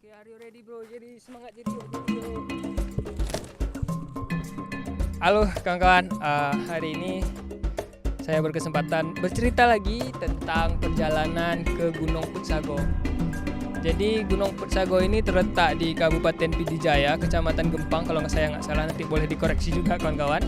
Oke, are you ready bro? Jadi semangat jadi yuk. Halo kawan-kawan, hari ini saya berkesempatan bercerita lagi tentang perjalanan ke Gunung Putsago. Jadi Gunung Putsago ini terletak di Kabupaten Pidijaya, Kecamatan Gempang kalau saya nggak salah, nanti boleh dikoreksi juga kawan-kawan.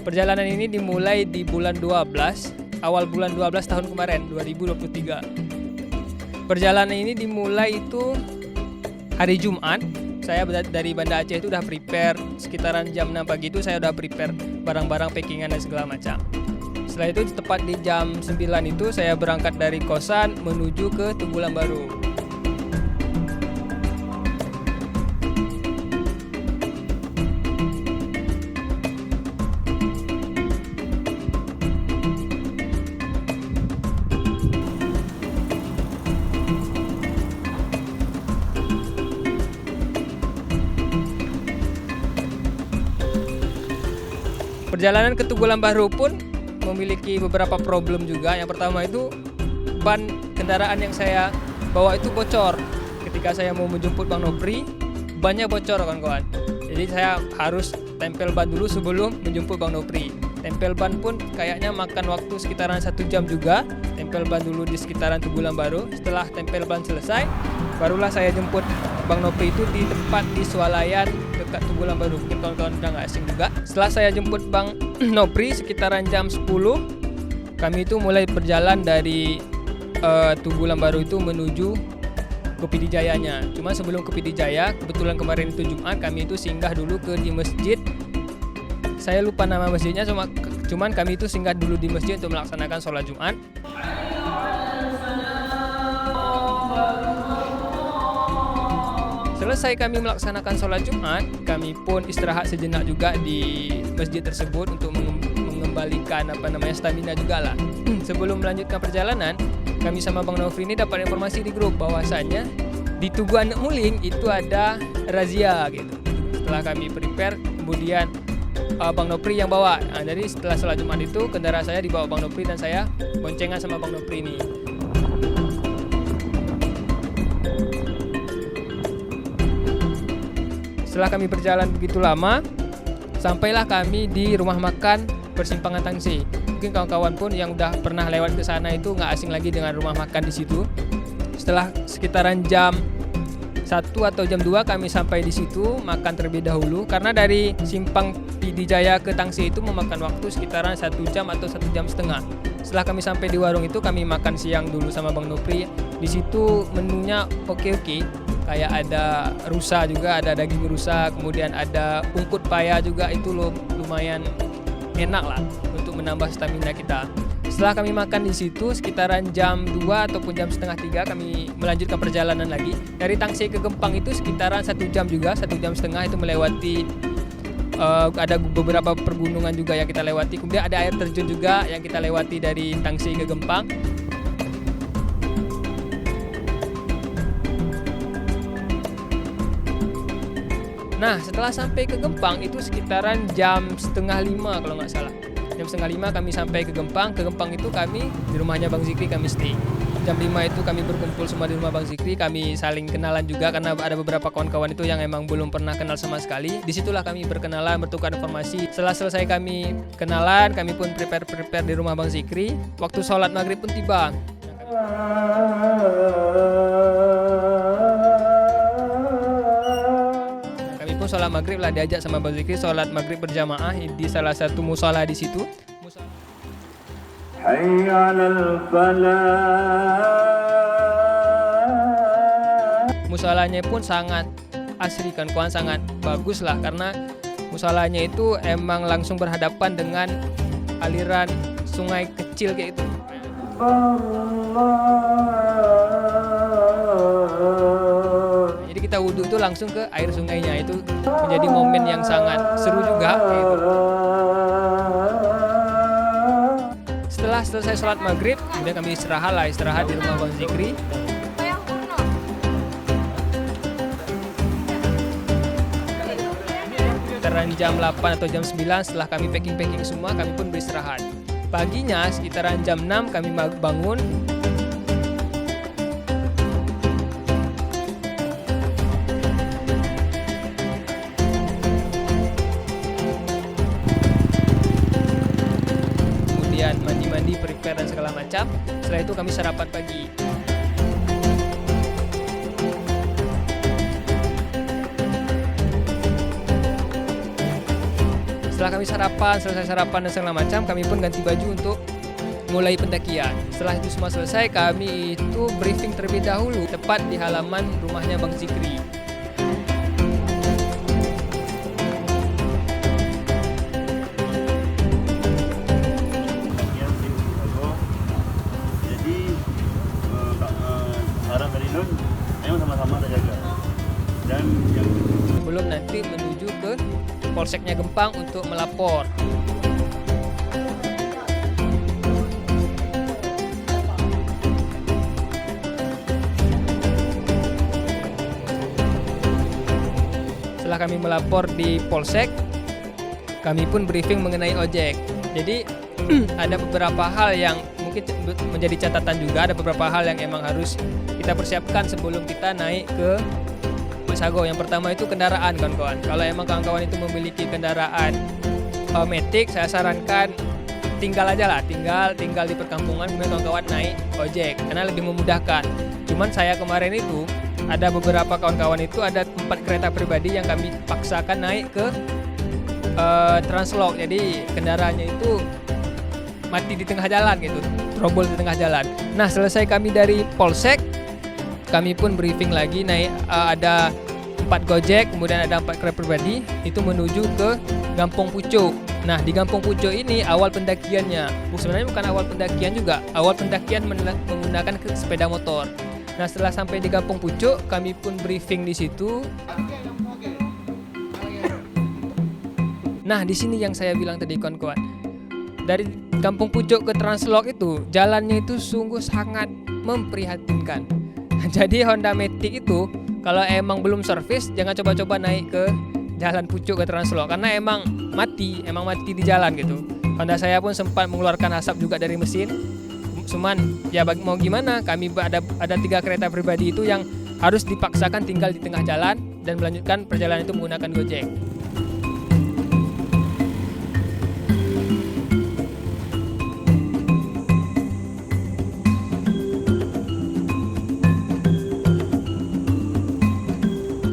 Perjalanan ini dimulai di bulan 12, awal bulan 12 tahun kemarin, 2023. Perjalanan ini dimulai itu hari Jumat. Saya dari Banda Aceh itu udah prepare sekitaran jam 6 pagi itu saya udah prepare barang-barang packingan dan segala macam. Setelah itu tepat di jam 9 itu saya berangkat dari kosan menuju ke Tubulan Baru. Perjalanan ke Tubulan Baru pun memiliki beberapa problem juga. Yang pertama itu ban kendaraan yang saya bawa itu bocor. Ketika saya mau menjemput Bang Nopri, bannya bocor kawan-kawan. Jadi saya harus tempel ban dulu sebelum menjemput Bang Nopri. Tempel ban pun kayaknya makan waktu sekitaran 1 jam juga. Tempel ban dulu di sekitaran Tubulan Baru. Setelah tempel ban selesai, barulah saya jemput Bang Nopri itu di tempat di Swalayan dekat Tubulan Baru. Mungkin kawan-kawan udah nggak asing juga. Setelah saya jemput Bang Nopri sekitaran jam 10, kami itu mulai berjalan dari Tubulan Baru itu menuju ke Pidijayanya. Cuma sebelum ke Pidijaya, kebetulan kemarin itu Jumat, kami itu singgah dulu di masjid. Saya lupa nama masjidnya, cuman kami itu singgah dulu di masjid untuk melaksanakan sholat Jumat. Selesai kami melaksanakan sholat Jumat, kami pun istirahat sejenak juga di masjid tersebut untuk mengembalikan stamina juga lah. Sebelum melanjutkan perjalanan, kami sama Bang Nopri ini dapat informasi di grup bahwasanya di Tugu Anak Muling itu ada razia gitu. Setelah kami prepare, kemudian Bang Nopri yang bawa. Nah, jadi setelah sholat Jumat itu kendaraan saya dibawa Bang Nopri dan saya boncengan sama Bang Nopri ini. Setelah kami berjalan begitu lama, sampailah kami di rumah makan Persimpangan Tangsi. Mungkin kawan-kawan pun yang udah pernah lewat ke sana itu nggak asing lagi dengan rumah makan di situ. Setelah sekitaran jam 1 atau jam 2 kami sampai di situ, makan terlebih dahulu. Karena dari Simpang Pidijaya ke Tangsi itu memakan waktu sekitaran 1 jam atau 1 jam setengah. Setelah kami sampai di warung itu, kami makan siang dulu sama Bang Nopri. Di situ menunya oke. Kayak ada rusa juga, ada daging rusa, kemudian ada ungkut paya juga, itu lumayan enak lah untuk menambah stamina kita. Setelah kami makan di situ sekitaran jam 2 ataupun jam setengah 3 kami melanjutkan perjalanan lagi. Dari Tangsi ke Gempang itu sekitaran 1 jam juga, 1 jam setengah itu melewati ada beberapa pergunungan juga yang kita lewati. Kemudian ada air terjun juga yang kita lewati dari Tangsi ke Gempang. Nah, setelah sampai ke Gempang itu sekitaran jam setengah 5 kalau nggak salah. Jam setengah 5 kami sampai ke Gempang. Ke Gempang itu kami di rumahnya Bang Zikri kami stay. Jam 5 itu kami berkumpul semua di rumah Bang Zikri. Kami saling kenalan juga karena ada beberapa kawan-kawan itu yang emang belum pernah kenal sama sekali. Disitulah kami berkenalan, bertukar informasi. Setelah selesai kami kenalan, kami pun prepare di rumah Bang Zikri. Waktu sholat maghrib pun tiba. Sholat maghrib lah, diajak sama Bang Zikri sholat maghrib berjamaah di salah satu musola di situ. Musolanya pun sangat asri kan, kawan, sangat bagus lah karena musolanya itu emang langsung berhadapan dengan aliran sungai kecil kayak itu. Jadi kita wudhu itu langsung ke air sungainya, itu menjadi momen yang sangat seru juga gitu. Setelah selesai sholat maghrib, kemudian kami istirahat di rumah Bang Zikri. Sekitaran jam 8 atau jam 9 setelah kami packing semua, kami pun beristirahat. Paginya sekitaran jam 6 kami bangun. Setelah itu kami sarapan pagi. Setelah kami selesai sarapan dan segala macam, kami pun ganti baju untuk mulai pendakian. Setelah itu semua selesai, kami itu briefing terlebih dahulu tepat di halaman rumahnya Bang Zikri. Jadi saran dari Nun memang sama-sama terjaga. Dan yang Belum nanti menuju ke Polseknya Gempang untuk melapor. Setelah kami melapor di Polsek, kami pun briefing mengenai ojek. Jadi ada beberapa hal yang mungkin menjadi catatan juga, ada beberapa hal yang emang harus kita persiapkan sebelum kita naik ke Sago. Yang pertama itu kendaraan, kawan-kawan. Kalau emang kawan-kawan itu memiliki kendaraan matic, saya sarankan tinggal di perkampungan, kemudian kawan-kawan naik ojek karena lebih memudahkan. Cuman saya kemarin itu ada beberapa kawan-kawan itu ada 4 kereta pribadi yang kami paksakan naik ke Translok. Jadi kendaraannya itu mati di tengah jalan gitu, trouble di tengah jalan. Nah, selesai kami dari Polsek, kami pun briefing lagi naik ada 4 Gojek, kemudian ada 4 kereta pribadi itu menuju ke Gampong Pucuk. Nah, di Gampong Pucuk ini awal pendakiannya. Sebenarnya bukan awal pendakian juga. Awal pendakian menggunakan sepeda motor. Nah, setelah sampai di Gampong Pucuk, kami pun briefing di situ. Nah, di sini yang saya bilang tadi, kawan-kawan. Dari Gampong Pucuk ke Translok itu jalannya itu sungguh sangat memprihatinkan. Jadi Honda Matic itu kalau emang belum servis, jangan coba-coba naik ke jalan Pucuk ke Translok karena emang mati di jalan gitu. Honda saya pun sempat mengeluarkan asap juga dari mesin. Cuman ya mau gimana, kami ada 3 kereta pribadi itu yang harus dipaksakan tinggal di tengah jalan dan melanjutkan perjalanan itu menggunakan Gojek.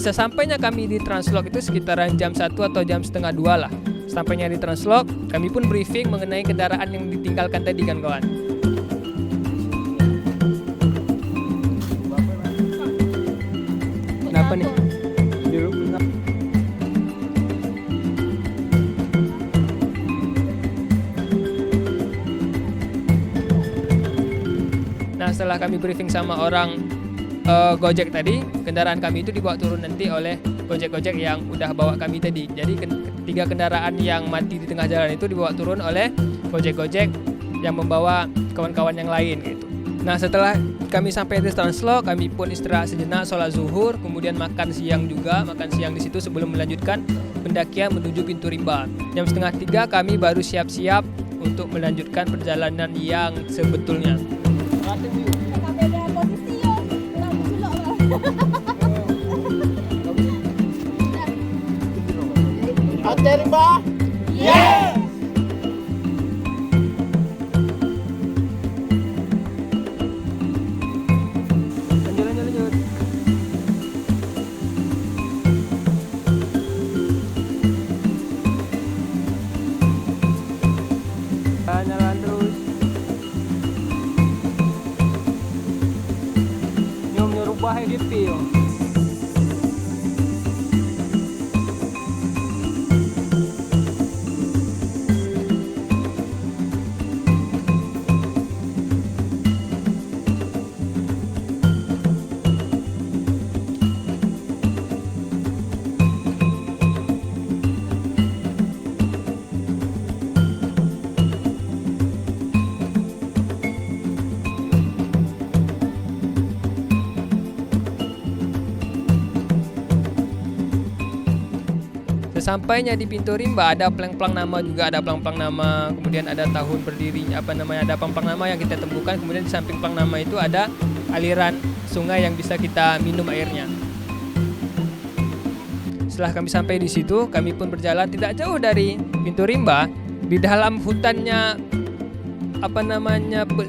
Sesampainya kami di Translok itu sekitaran jam 1 atau jam setengah 2 lah. Sampainya di Translok, kami pun briefing mengenai kendaraan yang ditinggalkan tadi, kan kawan. Kenapa nih? Nah, setelah kami briefing sama orang Gojek tadi, kendaraan kami itu dibawa turun nanti oleh Gojek-Gojek yang udah bawa kami tadi. Jadi 3 kendaraan yang mati di tengah jalan itu dibawa turun oleh Gojek-Gojek yang membawa kawan-kawan yang lain gitu. Nah, setelah kami sampai di Translok, kami pun istirahat sejenak, sholat zuhur, kemudian makan siang di situ sebelum melanjutkan pendakian menuju Pintu Rimba. Jam 2:30 kami baru siap-siap untuk melanjutkan perjalanan yang sebetulnya. Oke, Rimba. Yeah. Lanjut. Jalan terus. Nyuruh bahaya GP yo. Sesampainya di Pintu Rimba ada plang-plang nama juga, kemudian ada tahun berdirinya, ada plang-plang nama yang kita temukan, kemudian di samping plang nama itu ada aliran sungai yang bisa kita minum airnya. Setelah kami sampai di situ, kami pun berjalan tidak jauh dari Pintu Rimba, di dalam hutannya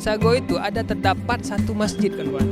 Sago itu ada terdapat satu masjid kan kawan.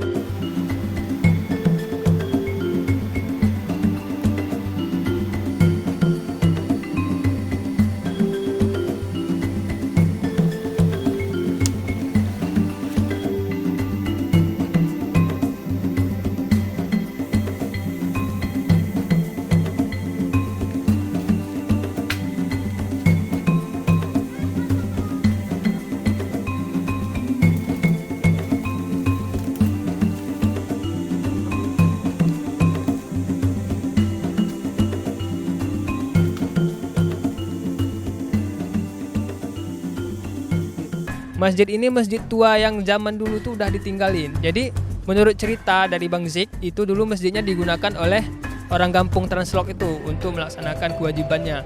Masjid ini masjid tua yang zaman dulu tuh udah ditinggalin. Jadi menurut cerita dari Bang Zik, itu dulu masjidnya digunakan oleh orang kampung Translok itu untuk melaksanakan kewajibannya.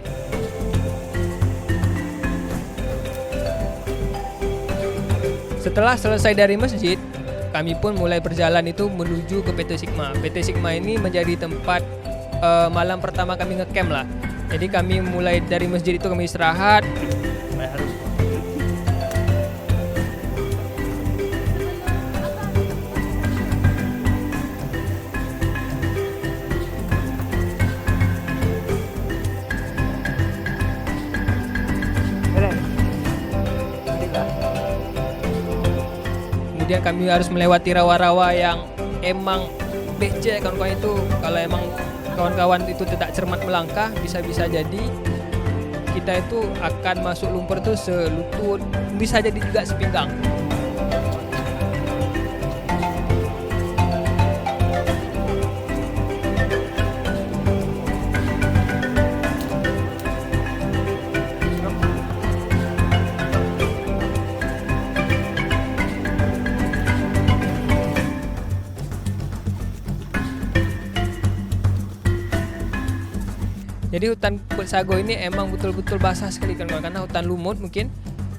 Setelah selesai dari masjid, kami pun mulai berjalan itu menuju ke PT Sigma. PT Sigma ini menjadi tempat malam pertama kami ngecamp lah. Jadi kami mulai dari masjid itu kami istirahat. Harus Kemudian kami harus melewati rawa-rawa yang emang becek kawan-kawan itu. Kalau emang kawan-kawan itu tidak cermat melangkah, bisa-bisa jadi kita itu akan masuk lumpur tuh selutut, bisa jadi juga sepinggang. Jadi hutan Sago ini emang betul-betul basah sekali kan, karena hutan lumut mungkin.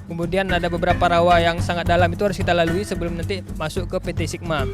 Kemudian ada beberapa rawa yang sangat dalam itu harus kita lalui sebelum nanti masuk ke PT Sigma.